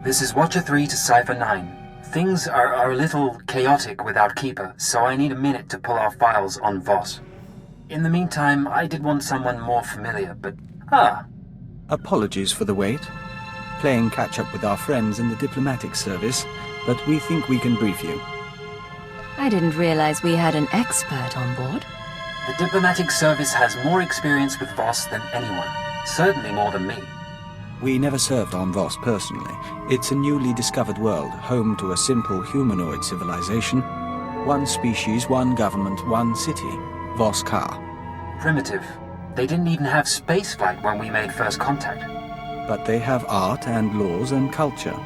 This is Watcher 3 to Cypher 9. Things are a little chaotic without Keeper, so I need a minute to pull our files on Voss. In the meantime, I did want someone more familiar, but... Apologies for the wait. Playing catch-up with our friends in the diplomatic service, but we think we can brief you. I didn't realize we had an expert on board. The diplomatic service has more experience with Voss than anyone. Certainly more than me. We never served on Voss personally. It's a newly discovered world, home to a simple humanoid civilization. One species, one government, one city. Voss-Ka. Primitive. They didn't even have spaceflight when we made first contact. But they have art and laws and culture.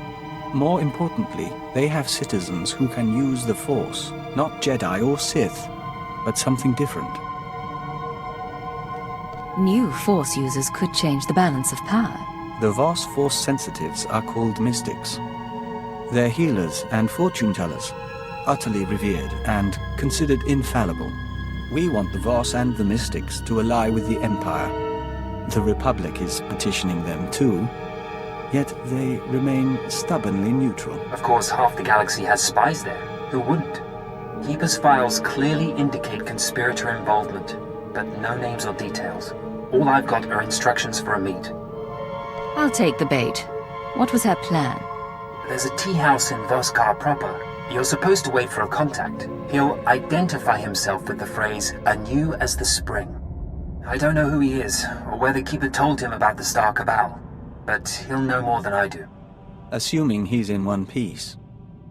More importantly, they have citizens who can use the Force. Not Jedi or Sith, but something different. New Force users could change the balance of power. The Voss Force sensitives are called mystics. They're healers and fortune-tellers, utterly revered and considered infallible. We want the Voss and the mystics to ally with the Empire. The Republic is petitioning them too, yet they remain stubbornly neutral. Of course, half the galaxy has spies there. Who wouldn't? Keeper's files clearly indicate conspirator involvement, but no names or details. All I've got are instructions for a meet. I'll take the bait. What was her plan? There's a tea house in Voss-Ka proper. You're supposed to wait for a contact. He'll identify himself with the phrase, anew as the spring. I don't know who he is, or whether Keeper told him about the Star Cabal, but he'll know more than I do. Assuming he's in one piece.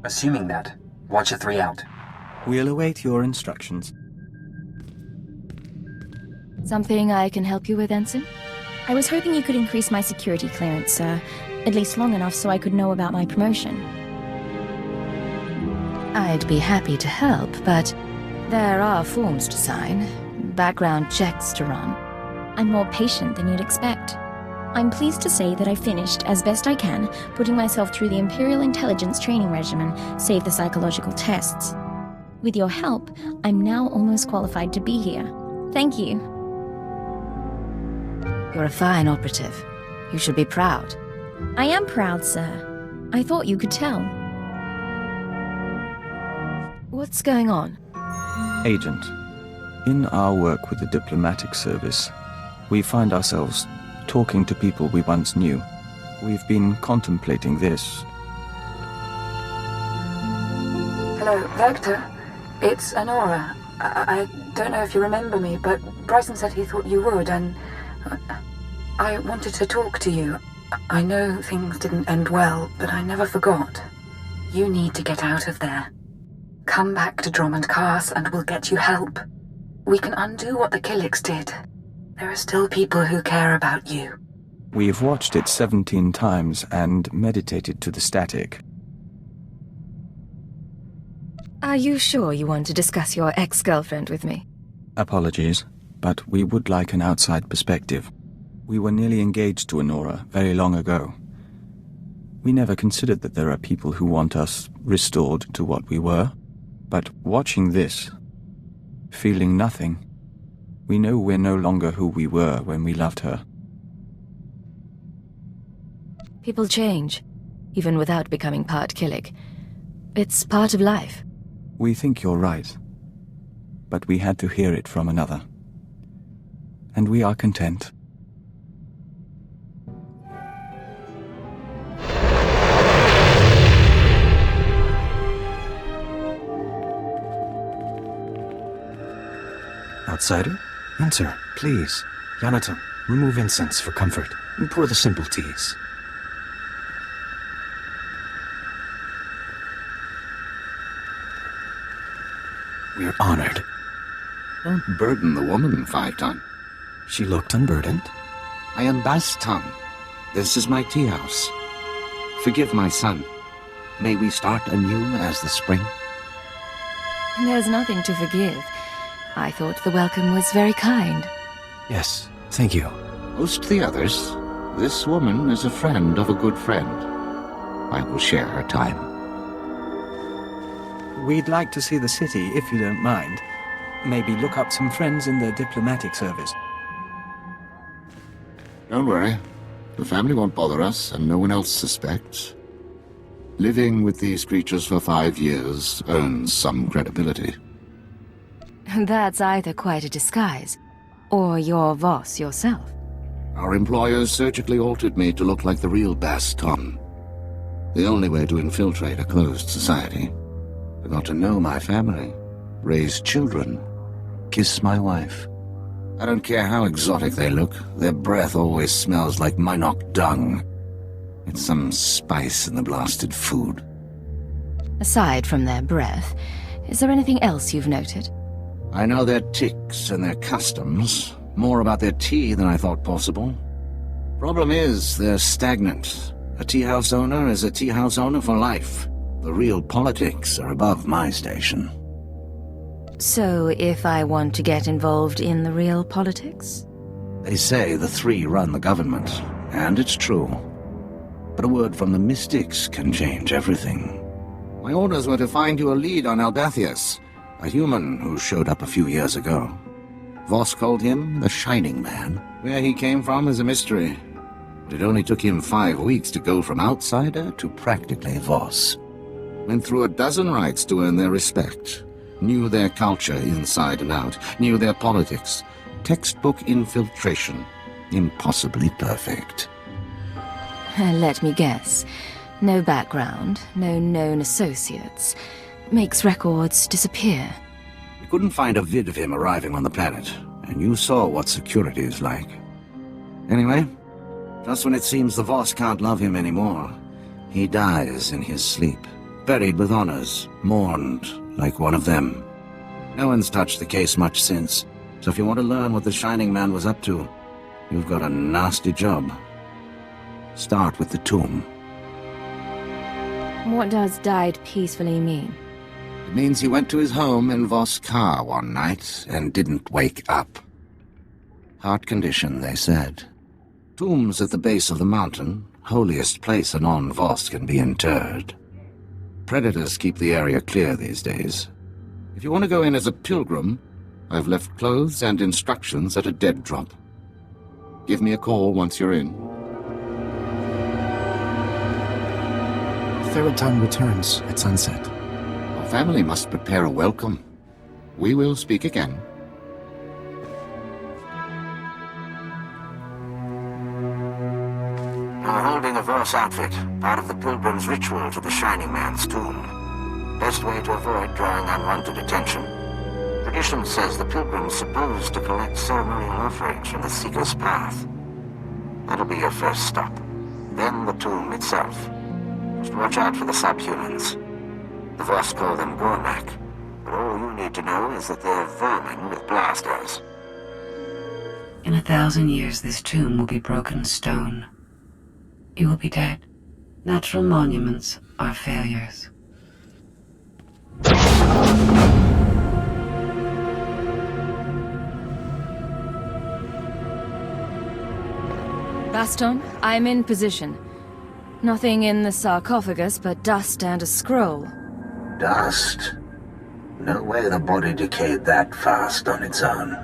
Assuming that, Watcher 3 out. We'll await your instructions. Something I can help you with, Ensign? I was hoping you could increase my security clearance, sir. At least long enough so I could know about my promotion. I'd be happy to help, but there are forms to sign, background checks to run. I'm more patient than you'd expect. I'm pleased to say that I finished, as best I can, putting myself through the Imperial Intelligence training regimen, save the psychological tests. With your help, I'm now almost qualified to be here. Thank you. You're a fine operative. You should be proud. I am proud, sir. I thought you could tell. What's going on? Agent, in our work with the diplomatic service, we find ourselves talking to people we once knew. We've been contemplating this. Hello, Vector. It's Honora. I don't know if you remember me, but Bryson said he thought you would, and I wanted to talk to you. I know things didn't end well, but I never forgot. You need to get out of there. Come back to Drummond Cast and we'll get you help. We can undo what the Killiks did. There are still people who care about you. We've watched it 17 times and meditated to the static. Are you sure you want to discuss your ex-girlfriend with me? Apologies, but we would like an outside perspective. We were nearly engaged to Honora very long ago. We never considered that there are people who want us restored to what we were. But watching this, feeling nothing, we know we're no longer who we were when we loved her. People change, even without becoming part Killik. It's part of life. We think you're right, but we had to hear it from another. And we are content. Outsider? Enter, please. Yanata, remove incense for comfort, and pour the simple teas. We're honored. Don't burden the woman, Phaeton. She looked unburdened. I am Bas-Tung. This is my tea house. Forgive my son. May we start anew as the spring? There's nothing to forgive. I thought the welcome was very kind. Yes, thank you. Most the others, this woman is a friend of a good friend. I will share her time. We'd like to see the city, if you don't mind. Maybe look up some friends in the diplomatic service. Don't worry. The family won't bother us, and no one else suspects. Living with these creatures for 5 years earns some credibility. That's either quite a disguise, or you're Voss yourself. Our employers surgically altered me to look like the real Baston. The only way to infiltrate a closed society. I got to know my family, raise children, kiss my wife. I don't care how exotic they look, their breath always smells like Minok dung. It's some spice in the blasted food. Aside from their breath, is there anything else you've noted? I know their tics and their customs, more about their tea than I thought possible. Problem is, they're stagnant. A tea house owner is a tea house owner for life. The real politics are above my station. So, if I want to get involved in the real politics? They say the three run the government, and it's true. But a word from the mystics can change everything. My orders were to find you a lead on Aldathius, a human who showed up a few years ago. Voss called him the Shining Man. Where he came from is a mystery. But it only took him 5 weeks to go from outsider to practically Voss. Went through a dozen rites to earn their respect. Knew their culture inside and out. Knew their politics. Textbook infiltration. Impossibly perfect. Let me guess. No background, no known associates. Makes records disappear. We couldn't find a vid of him arriving on the planet, and you saw what security is like. Anyway, just when it seems the Voss can't love him anymore, he dies in his sleep. Buried with honors, mourned like one of them. No one's touched the case much since, so if you want to learn what the Shining Man was up to, you've got a nasty job. Start with the tomb. What does died peacefully mean? It means he went to his home in Voskar one night and didn't wake up. Heart condition, they said. Tomb's at the base of the mountain, holiest place a non-Voss can be interred. Predators keep the area clear these days. If you want to go in as a pilgrim, I've left clothes and instructions at a dead drop. Give me a call once you're in. Theraton returns at sunset. Our family must prepare a welcome. We will speak again. You're holding a Voss outfit, part of the pilgrim's ritual to the Shining Man's tomb. Best way to avoid drawing unwanted attention. Tradition says the pilgrim's supposed to collect ceremonial offerings from the Seeker's Path. That'll be your first stop. Then the tomb itself. Just watch out for the subhumans. The Voss call them Gormak, but all you need to know is that they're vermin with blasters. In 1,000 years, this tomb will be broken stone. You will be dead. Natural monuments are failures. Baston, I'm in position. Nothing in the sarcophagus but dust and a scroll. Dust? No way the body decayed that fast on its own.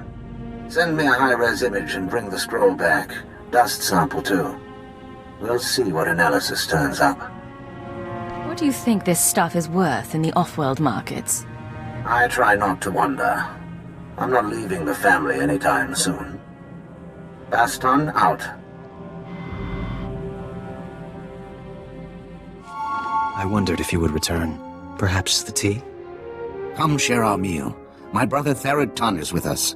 Send me a high-res image and bring the scroll back. Dust sample, too. We'll see what analysis turns up. What do you think this stuff is worth in the off-world markets? I try not to wonder. I'm not leaving the family anytime soon. Baston out. I wondered if you would return. Perhaps the tea? Come share our meal. My brother Theraton is with us.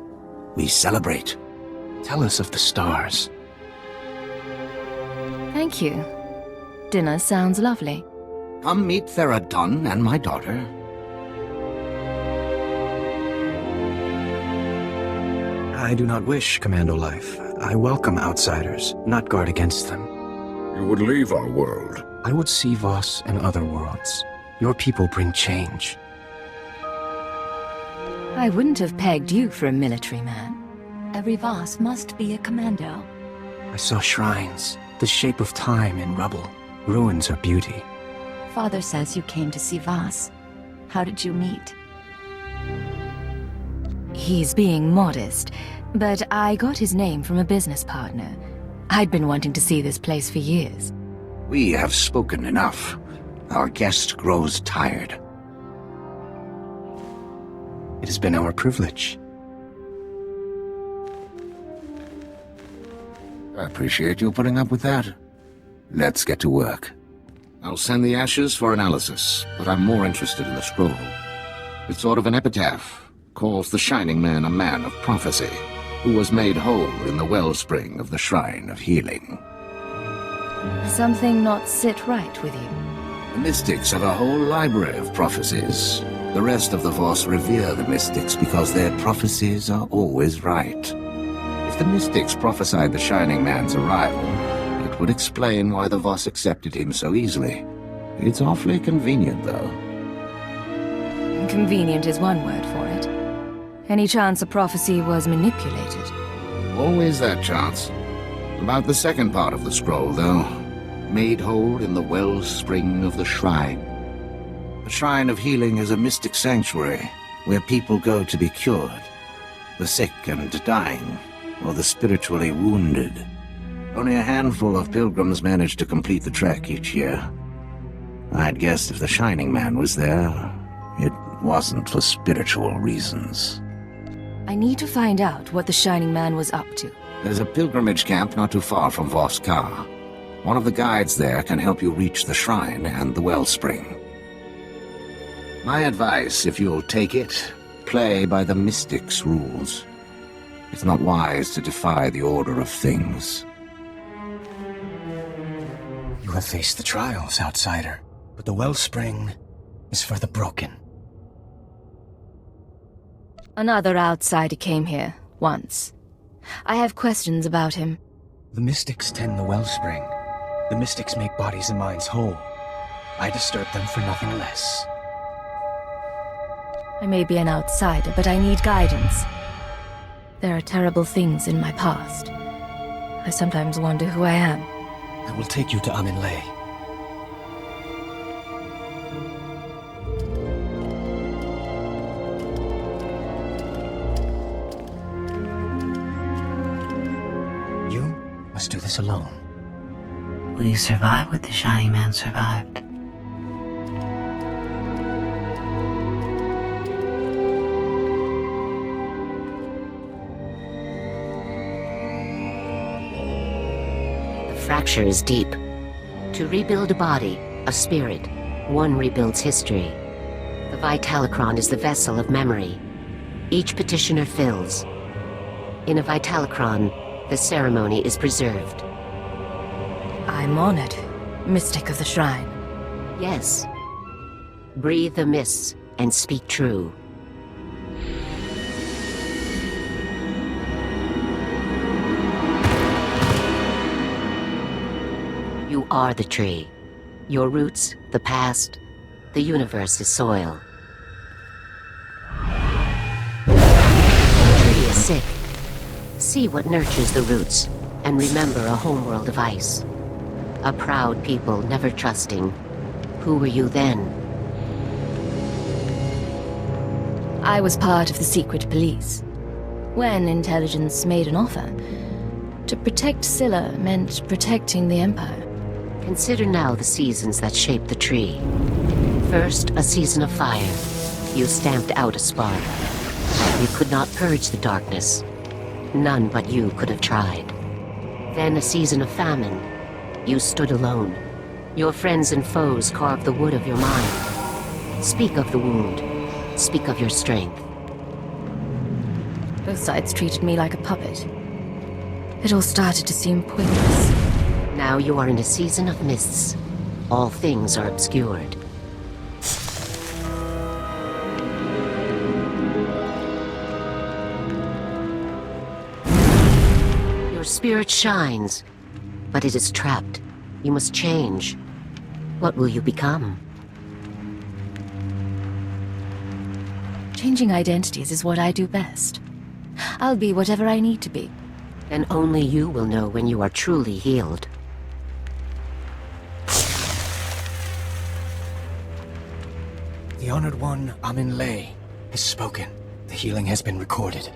We celebrate. Tell us of the stars. Thank you. Dinner sounds lovely. Come meet Theraton and my daughter. I do not wish commando life. I welcome outsiders, not guard against them. You would leave our world. I would see Voss and other worlds. Your people bring change. I wouldn't have pegged you for a military man. Every Voss must be a commando. I saw shrines, the shape of time in rubble. Ruins are beauty. Father says you came to see Voss. How did you meet? He's being modest, but I got his name from a business partner. I'd been wanting to see this place for years. We have spoken enough. our guest grows tired. It has been our privilege. I appreciate you putting up with that. Let's get to work. I'll send the ashes for analysis, but I'm more interested in the scroll. It's sort of an epitaph. Calls the Shining Man a man of prophecy, who was made whole in the wellspring of the Shrine of Healing. Something not sit right with you? The Mystics have a whole library of prophecies. The rest of the Voss revere the Mystics because their prophecies are always right. If the Mystics prophesied the Shining Man's arrival, it would explain why the Voss accepted him so easily. It's awfully convenient, though. Convenient is one word for it. Any chance a prophecy was manipulated? Always that chance. About the second part of the scroll, though. Made whole in the wellspring of the Shrine. The Shrine of Healing is a mystic sanctuary where people go to be cured. The sick and dying, or the spiritually wounded. Only a handful of pilgrims manage to complete the trek each year. I'd guess if the Shining Man was there, it wasn't for spiritual reasons. I need to find out what the Shining Man was up to. There's a pilgrimage camp not too far from Voss-Ka. One of the guides there can help you reach the shrine and the wellspring. My advice, if you'll take it, play by the Mystics' rules. It's not wise to defy the order of things. You have faced the trials, outsider, but the wellspring is for the broken. Another outsider came here, once. I have questions about him. The Mystics tend the wellspring. The Mystics make bodies and minds whole. I disturb them for nothing less. I may be an outsider, but I need guidance. There are terrible things in my past. I sometimes wonder who I am. I will take you to Amin-Le. You must do this alone. Will you survive what the Shining Man survived? The fracture is deep. To rebuild a body, a spirit, one rebuilds history. The Vitalocron is the vessel of memory. Each petitioner fills. In a Vitalocron, the ceremony is preserved. I'm honored, Mystic of the Shrine. Yes. Breathe the mists and speak true. You are the tree. Your roots, the past, the universe is soil. The tree is sick. See what nurtures the roots, and remember a homeworld of ice. A proud people, never trusting. Who were you then? I was part of the secret police. When intelligence made an offer, to protect Scylla meant protecting the Empire. Consider now the seasons that shaped the tree. First, a season of fire. You stamped out a spark. You could not purge the darkness. None but you could have tried. Then a season of famine. You stood alone. Your friends and foes carved the wood of your mind. Speak of the wound. Speak of your strength. Both sides treated me like a puppet. It all started to seem pointless. Now you are in a season of mists. All things are obscured. Your spirit shines, but it is trapped. You must change. What will you become? Changing identities is what I do best. I'll be whatever I need to be. Then only you will know when you are truly healed. The Honored One, Amin-Le, has spoken. The healing has been recorded.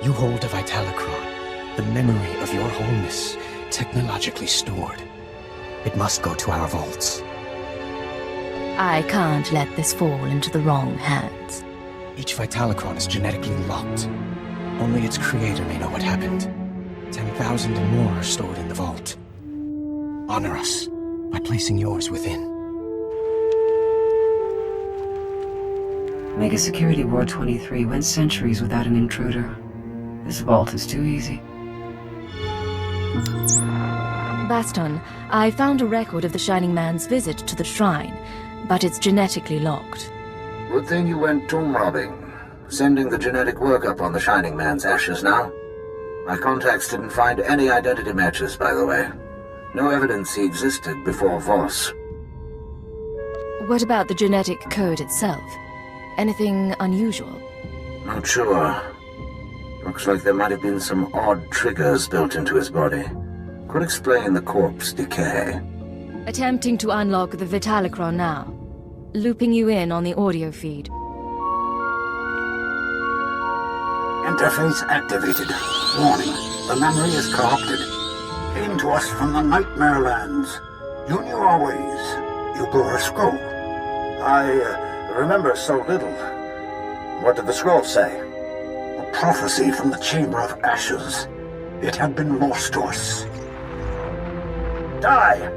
You hold a Vitalocron, the memory of your wholeness, technologically stored. It must go to our vaults. I can't let this fall into the wrong hands. Each Vitalocron is genetically locked. Only its creator may know what happened. 10,000 and more are stored in the vault. Honor us by placing yours within. Mega Security Ward 23 went centuries without an intruder. This vault is too easy. Baston, I found a record of the Shining Man's visit to the shrine, but it's genetically locked. Good thing you went tomb robbing. Sending the genetic workup on the Shining Man's ashes now. My contacts didn't find any identity matches, by the way. No evidence he existed before Voss. What about the genetic code itself? Anything unusual? Not sure. Looks like there might have been some odd triggers built into his body. Could explain the corpse decay. Attempting to unlock the Vitalocron now. Looping you in on the audio feed. Interface activated. Warning, the memory is corrupted. Came to us from the Nightmare Lands. You knew our ways. You bore a scroll. I remember so little. What did the scroll say? A prophecy from the Chamber of Ashes. It had been lost to us. Die!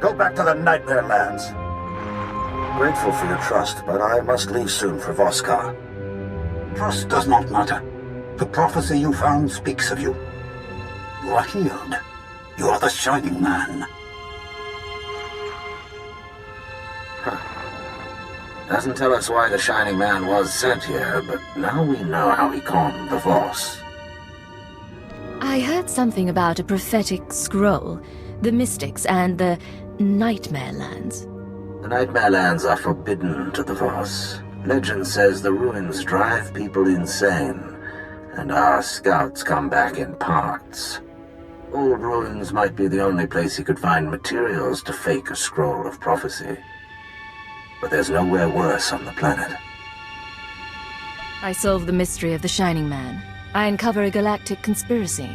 Go back to the Nightmare Lands. Grateful for your trust, but I must leave soon for Voskar. Trust does not matter. The prophecy you found speaks of you. You are healed. You are the Shining Man. Doesn't tell us why the Shining Man was sent here, but now we know how he calmed the Voss. I heard something about a prophetic scroll, the Mystics and the Nightmare Lands. The Nightmare Lands are forbidden to the Voss. Legend says the ruins drive people insane, and our scouts come back in parts. Old ruins might be the only place he could find materials to fake a scroll of prophecy. But there's nowhere worse on the planet. I solve the mystery of the Shining Man. I uncover a galactic conspiracy.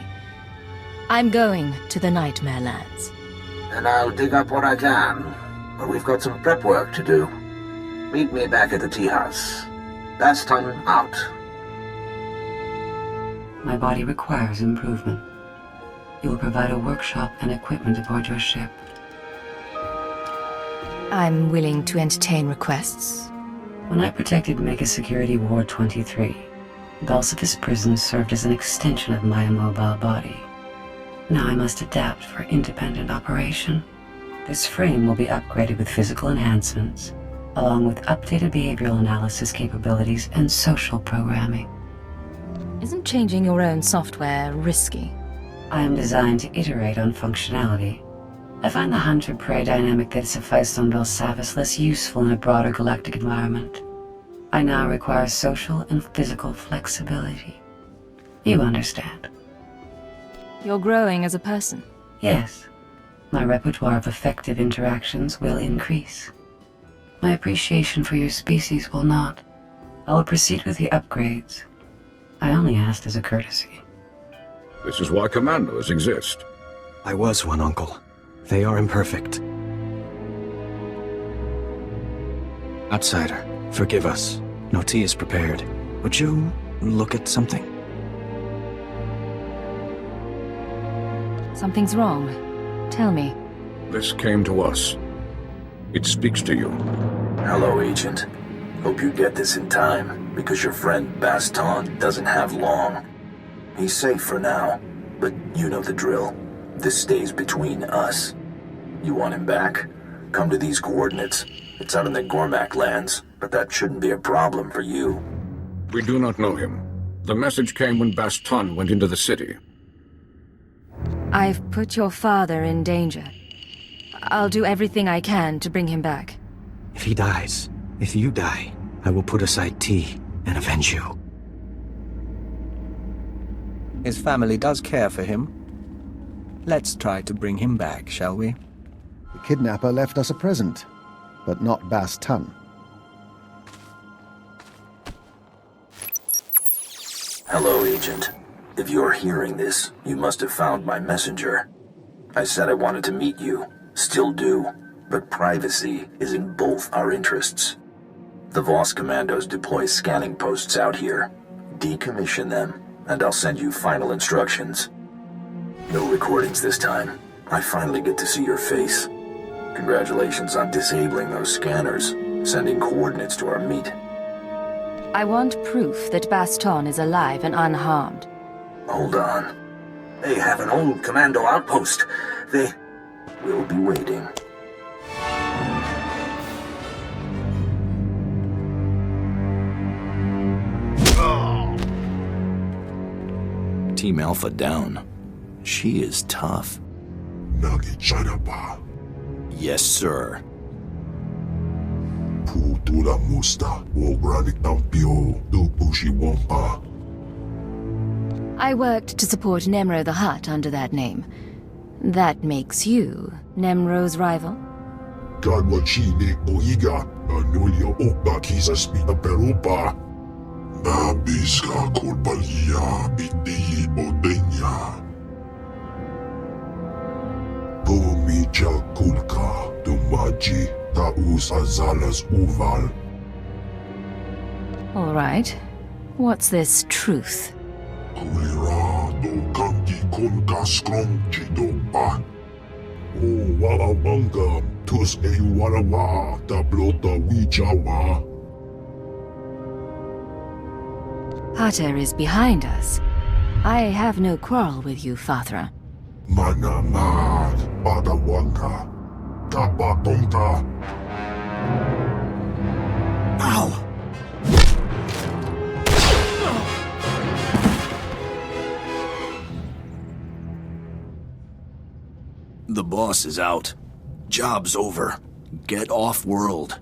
I'm going to the Nightmare Lands. And I'll dig up what I can, but we've got some prep work to do. Meet me back at the tea house. Baston out. My body requires improvement. You will provide a workshop and equipment aboard your ship. I'm willing to entertain requests. When I protected Mega Security Ward 23, Balsifus Prison served as an extension of my immobile body. Now I must adapt for independent operation. This frame will be upgraded with physical enhancements, along with updated behavioral analysis capabilities and social programming. Isn't changing your own software risky? I am designed to iterate on functionality. I find the hunter-prey dynamic that sufficed on Belsavis less useful in a broader galactic environment. I now require social and physical flexibility. You understand. You're growing as a person. Yes. My repertoire of effective interactions will increase. My appreciation for your species will not. I will proceed with the upgrades. I only asked as a courtesy. This is why commandos exist. I was one, Uncle. They are imperfect. Outsider, forgive us. No tea is prepared. Would you look at something? Something's wrong. Tell me. This came to us. It speaks to you. Hello, Agent. Hope you get this in time, because your friend Baston doesn't have long. He's safe for now, but you know the drill. This stays between us. You want him back? Come to these coordinates. It's out in the Gormak lands, but that shouldn't be a problem for you. We do not know him. The message came when Baston went into the city. I've put your father in danger. I'll do everything I can to bring him back. If he dies, if you die, I will put aside tea and avenge you. His family does care for him. Let's try to bring him back, shall we? The kidnapper left us a present, but not Baston. Hello, Agent. If you're hearing this, you must have found my messenger. I said I wanted to meet you. Still do. but privacy is in both our interests. The Voss commandos deploy scanning posts out here. Decommission them, and I'll send you final instructions. No recordings this time. I finally get to see your face. Congratulations on disabling those scanners, sending coordinates to our meet. I want proof that Baston is alive and unharmed. Hold on. They have an old commando outpost. We'll be waiting. Team Alpha down. She is tough. Nagi Chanapa. Yes, sir. Putula Musta, Wobranik Tampio, Dupushi Wampa. I worked to support Nemro the Hutt under that name. That makes you Nemro's rival? Gadwachini Oiga, Anulia Oka Kisaspita Perupa. Nabiska Kulpalia Biti Odenya. Bumija Kulka, Dumaji, Taus Azalas Uval. All right. What's this truth? Kulira do Kanki Kunka Skrom Chidopa. O Wala Manga, Tus Eyuarawa, Tablota Wijawa. Hatter is behind us. I have no quarrel with you, Fathra. Manamad, Badawanga, Tabatonta. Ow! The boss is out. Job's over. Get off world.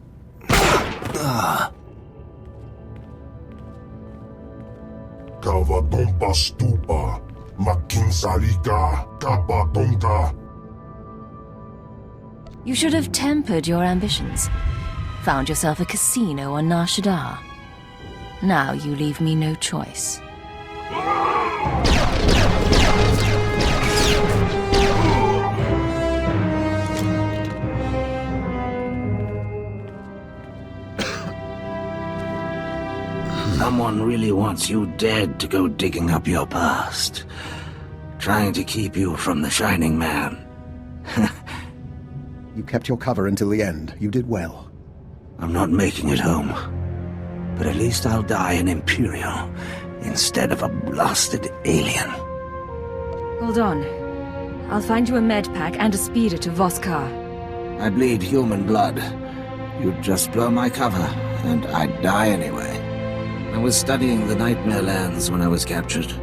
Kavatompa Stupa, Makinsalika, Tabatonta. You should have tempered your ambitions. Found yourself a casino on Nar Shaddaa. Now you leave me no choice. Someone really wants you dead to go digging up your past. Trying to keep you from the Shining Man. You kept your cover until the end. You did well. I'm not making it home. But at least I'll die an Imperial instead of a blasted alien. Hold on. I'll find you a med pack and a speeder to Voss-Ka. I bleed human blood. You'd just blow my cover, and I'd die anyway. I was studying the Nightmare Lands when I was captured.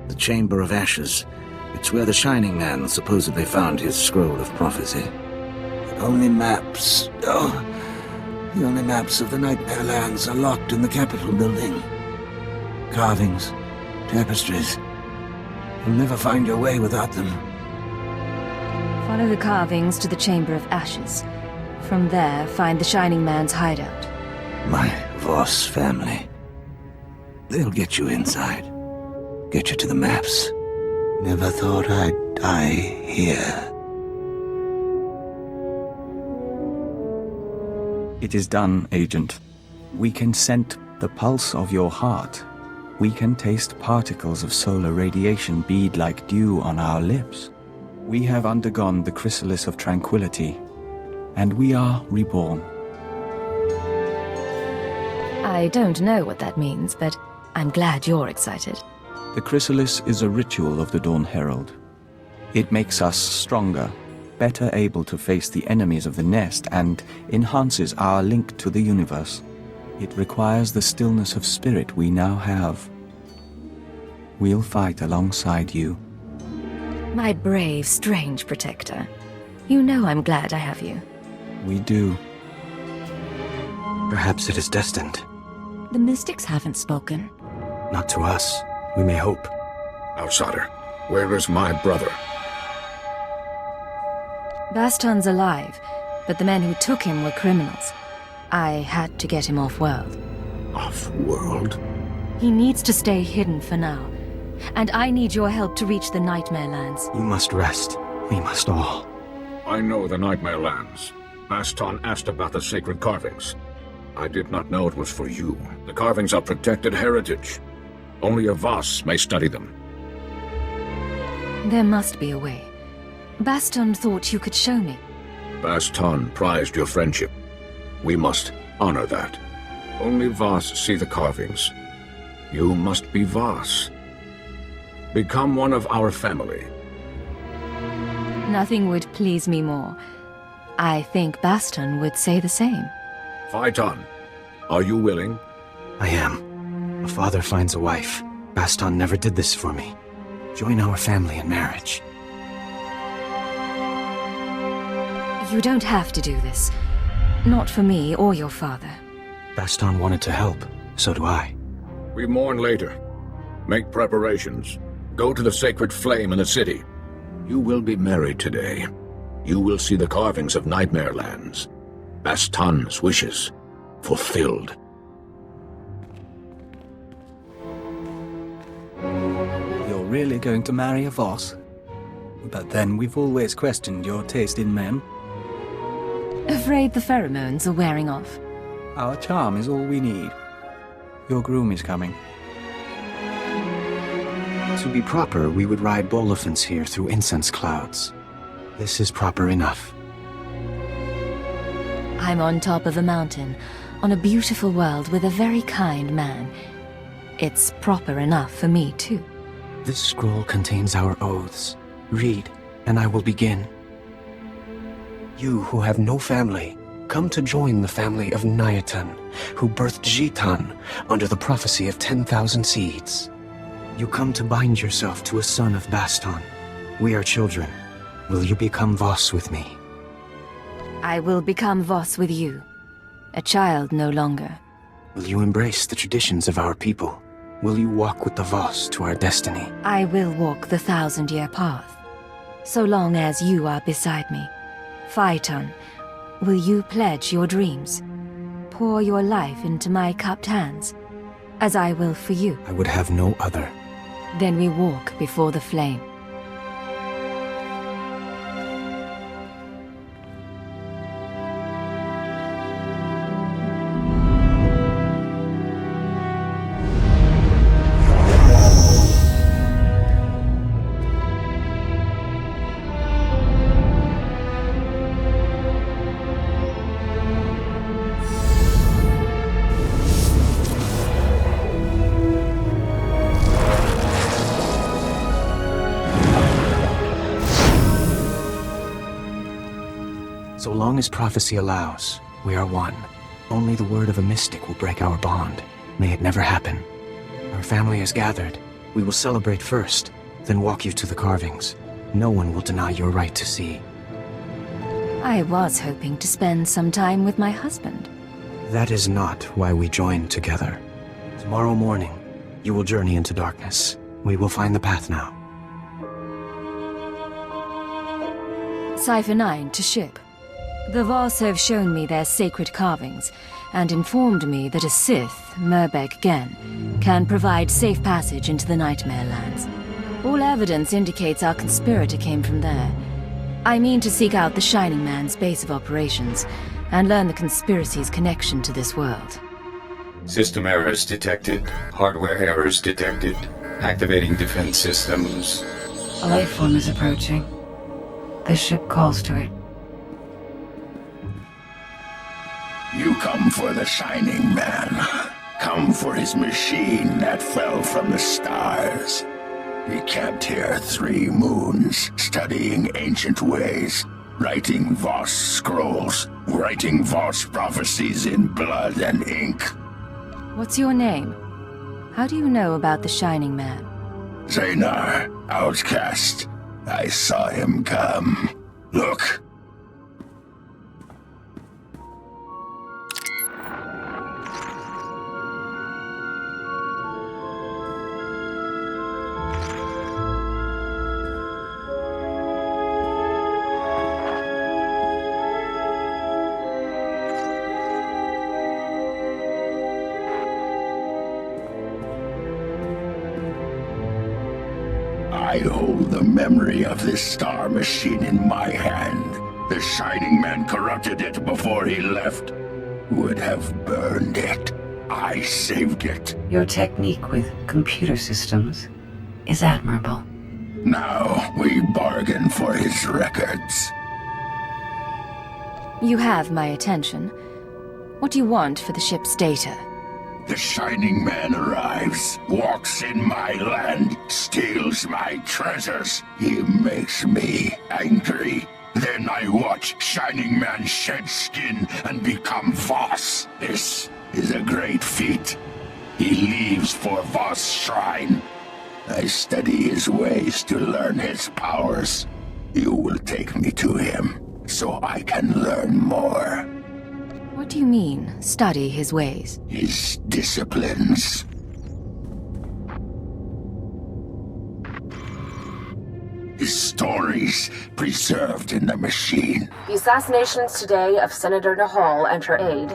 The Chamber of Ashes. It's where the Shining Man supposedly found his scroll of prophecy. The only maps... the only maps of the Nightmare Lands are locked in the Capitol building. Carvings, tapestries. You'll never find your way without them. Follow the carvings to the Chamber of Ashes. From there, find the Shining Man's hideout. My Voss family. They'll get you inside. Get you to the maps. Never thought I'd die here. It is done, Agent. We can scent the pulse of your heart. We can taste particles of solar radiation bead like dew on our lips. We have undergone the chrysalis of tranquility, and we are reborn. I don't know what that means, but I'm glad you're excited. The chrysalis is a ritual of the Dawn Herald. It makes us stronger, better able to face the enemies of the nest, and enhances our link to the universe. It requires the stillness of spirit we now have. We'll fight alongside you. My brave, strange protector. You know I'm glad I have you. We do. Perhaps it is destined. The mystics haven't spoken. Not to us. We may hope. Outsider, where is my brother? Baston's alive, but the men who took him were criminals. I had to get him off-world. Off-world? He needs to stay hidden for now. And I need your help to reach the Nightmare Lands. You must rest. We must all. I know the Nightmare Lands. Baston asked about the sacred carvings. I did not know it was for you. The carvings are protected heritage. Only a Voss may study them. There must be a way. Baston thought you could show me. Baston prized your friendship. We must honor that. Only Voss see the carvings. You must be Voss. Become one of our family. Nothing would please me more. I think Baston would say the same. Phaeton, are you willing? I am. A father finds a wife. Baston never did this for me. Join our family in marriage. You don't have to do this. Not for me or your father. Baston wanted to help. So do I. We mourn later. Make preparations. Go to the sacred flame in the city. You will be married today. You will see the carvings of Nightmare Lands. Baston's wishes fulfilled. You're really going to marry a Voss? But then we've always questioned your taste in men. Afraid the pheromones are wearing off. Our charm is all we need. Your groom is coming. To be proper, we would ride Bolifants here through incense clouds. This is proper enough. I'm on top of a mountain, on a beautiful world with a very kind man. It's proper enough for me, too. This scroll contains our oaths. Read, and I will begin. You who have no family, come to join the family of Nyatan, who birthed Jitan under the prophecy of 10,000 seeds. You come to bind yourself to a son of Baston. We are children. Will you become Voss with me? I will become Voss with you. A child no longer. Will you embrace the traditions of our people? Will you walk with the Voss to our destiny? I will walk the 1,000-year path, so long as you are beside me. Phaeton, will you pledge your dreams? Pour your life into my cupped hands, as I will for you. I would have no other. Then we walk before the flame. So long as prophecy allows, we are one. Only the word of a mystic will break our bond. May it never happen. Our family is gathered. We will celebrate first, then walk you to the carvings. No one will deny your right to see. I was hoping to spend some time with my husband. That is not why we joined together. Tomorrow morning, you will journey into darkness. We will find the path now. Cypher 9 to ship. The Voss have shown me their sacred carvings, and informed me that a Sith, Merbek Gen, can provide safe passage into the Nightmare Lands. All evidence indicates our conspirator came from there. I mean to seek out the Shining Man's base of operations, and learn the conspiracy's connection to this world. System errors detected. Hardware errors detected. Activating defense systems. A life form is approaching. The ship calls to it. You come for the Shining Man. Come for his machine that fell from the stars. He camped here 3 moons, studying ancient ways, writing Voss scrolls, writing Voss prophecies in blood and ink. What's your name? How do you know about the Shining Man? Zanar, outcast. I saw him come. Look. I hold the memory of this star machine in my hand. The Shining Man corrupted it before he left. Would have burned it. I saved it. Your technique with computer systems is admirable. Now we bargain for his records. You have my attention. What do you want for the ship's data? The Shining Man arrives, walks in my land, steals my treasures. He makes me angry. Then I watch Shining Man shed skin and become Voss. This is a great feat. He leaves for Voss Shrine. I study his ways to learn his powers. You will take me to him, so I can learn more. What do you mean, study his ways? His disciplines. His stories preserved in the machine. The assassinations today of Senator Nahal and her aide.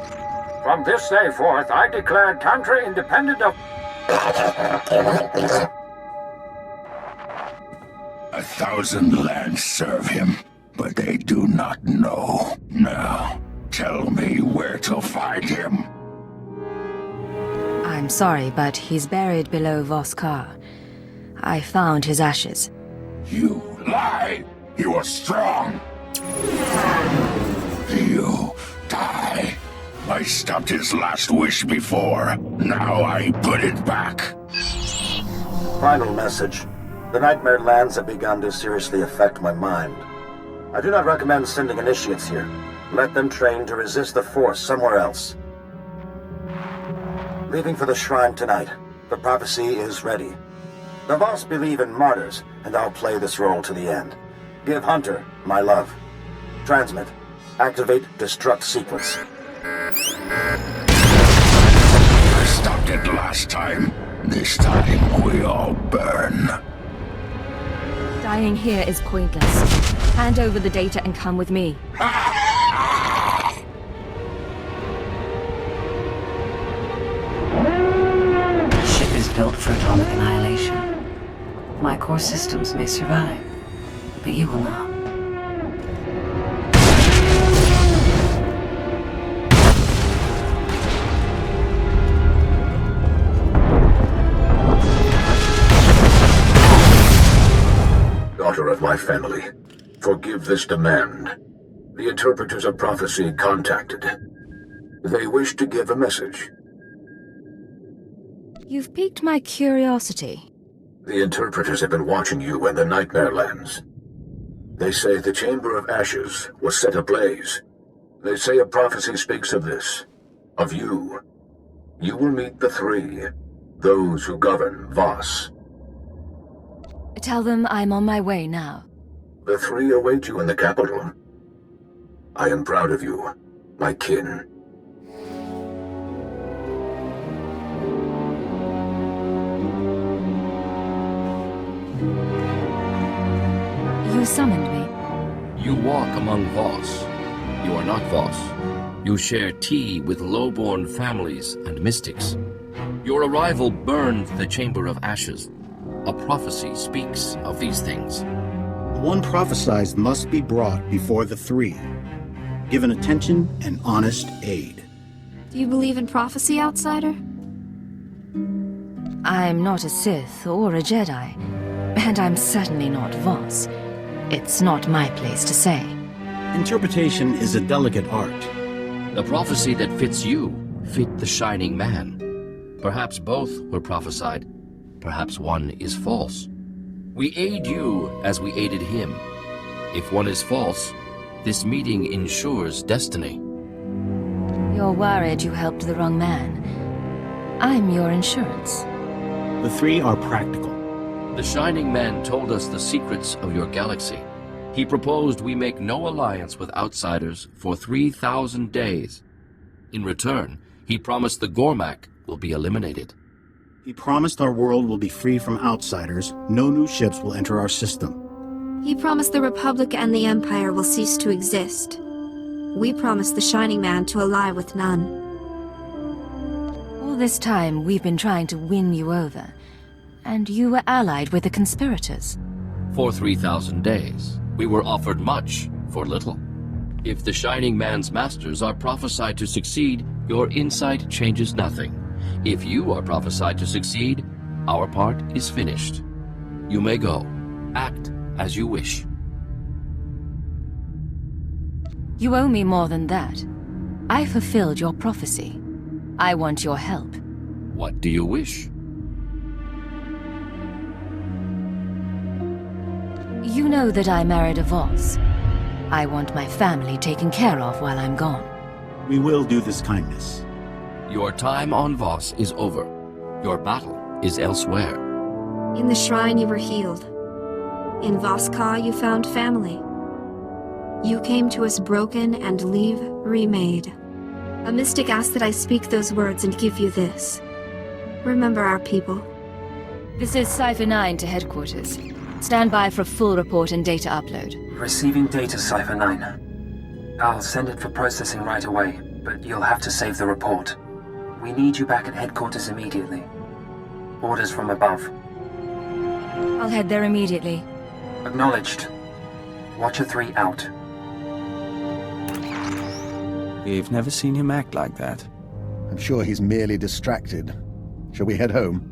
From this day forth, I declare Tantra independent of... 1,000 lands serve him, but they do not know. Now, tell me where to find him. I'm sorry, but he's buried below Voskar. I found his ashes. You lie! You are strong! You die! I stopped his last wish before. Now I put it back. Final message. The Nightmare Lands have begun to seriously affect my mind. I do not recommend sending initiates here. Let them train to resist the Force somewhere else. Leaving for the shrine tonight. The prophecy is ready. The Voss believe in martyrs, and I'll play this role to the end. Give Hunter my love. Transmit. Activate destruct sequence. I stopped it last time. This time we all burn. Dying here is pointless. Hand over the data and come with me. The ship is built for atomic annihilation. My core systems may survive, but you will not. Daughter of my family, forgive this demand. The interpreters of prophecy contacted. They wish to give a message. You've piqued my curiosity. The interpreters have been watching you and the Nightmare Lands. They say the Chamber of Ashes was set ablaze. They say a prophecy speaks of this, of you. You will meet the three, those who govern Voss. Tell them I'm on my way now. The three await you in the capital. I am proud of you, my kin. You summoned me. You walk among Voss. You are not Voss. You share tea with low-born families and mystics. Your arrival burned the Chamber of Ashes. A prophecy speaks of these things. The one prophesied must be brought before the three, given attention and honest aid. Do you believe in prophecy, outsider? I'm not a Sith or a Jedi, and I'm certainly not Voss. It's not my place to say. Interpretation is a delicate art. The prophecy that fits you fit the Shining Man. Perhaps both were prophesied. Perhaps one is false. We aid you as we aided him. If one is false, this meeting ensures destiny. You're worried you helped the wrong man. I'm your insurance. The three are practical. The Shining Man told us the secrets of your galaxy. He proposed we make no alliance with outsiders for 3,000 days. In return, he promised the Gormak will be eliminated. He promised our world will be free from outsiders. No new ships will enter our system. He promised the Republic and the Empire will cease to exist. We promised the Shining Man to ally with none. All this time, we've been trying to win you over. And you were allied with the conspirators. For 3,000 days, we were offered much for little. If the Shining Man's masters are prophesied to succeed, your insight changes nothing. If you are prophesied to succeed, our part is finished. You may go. Act as you wish. You owe me more than that. I fulfilled your prophecy. I want your help. What do you wish? You know that I married a Voss. I want my family taken care of while I'm gone. We will do this kindness. Your time on Voss is over. Your battle is elsewhere. In the shrine you were healed. In Voss-Ka you found family. You came to us broken and leave remade. A mystic asked that I speak those words and give you this. Remember our people. This is Cypher 9 to headquarters. Stand by for a full report and data upload. Receiving data, Cypher 9. I'll send it for processing right away, but you'll have to save the report. We need you back at headquarters immediately. Orders from above. I'll head there immediately. Acknowledged. Watcher 3 out. We've never seen him act like that. I'm sure he's merely distracted. Shall we head home?